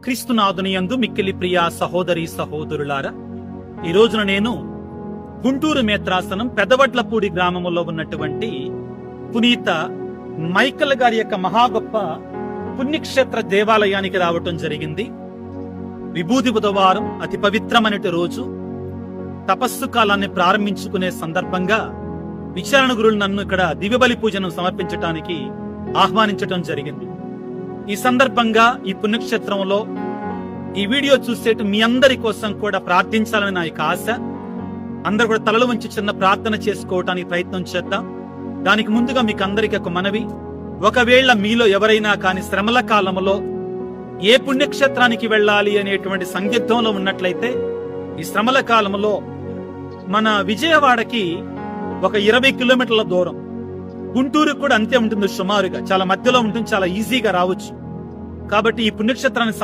క్రీస్తునాథుని యందు మిక్కిలి ప్రియ సహోదరి సహోదరులారా, ఈ రోజున నేను గుంటూరు మేత్రాసనం పెదవడ్లపూడి గ్రామంలో ఉన్నటువంటి పునీత మైకల్ గారి యొక్క మహా గొప్ప పుణ్యక్షేత్ర దేవాలయానికి రావటం జరిగింది. విభూది బుధవారం, అతి పవిత్రమైన రోజు. తపస్సు కాలాన్ని ప్రారంభించుకునే సందర్భంగా విచారణ గురువులు నన్ను ఇక్కడ దివ్యబలి పూజను సమర్పించడానికి ఆహ్వానించటం జరిగింది. ఈ సందర్భంగా ఈ పుణ్యక్షేత్రంలో ఈ వీడియో చూసేట మీ అందరి కోసం కూడా ప్రార్థించాలని నా యొక్క ఆశ. అందరూ కూడా తలలు వంచి చిన్న ప్రార్థన చేసుకోవటానికి ప్రయత్నం చేద్దాం. దానికి ముందుగా మీకు అందరికీ ఒక మనవి, ఒకవేళ మీలో ఎవరైనా కానీ శ్రమల కాలంలో ఏ పుణ్యక్షేత్రానికి వెళ్ళాలి అనేటువంటి సందిగ్ధంలో ఉన్నట్లయితే, ఈ శ్రమల కాలంలో మన విజయవాడకి ఒక 20 కిలోమీటర్ల దూరం, గుంటూరు కూడా అంతే ఉంటుంది సుమారుగా, చాలా మధ్యలో ఉంటుంది, చాలా ఈజీగా రావచ్చు. కాబట్టి ఈ పుణ్యక్షేత్రాన్ని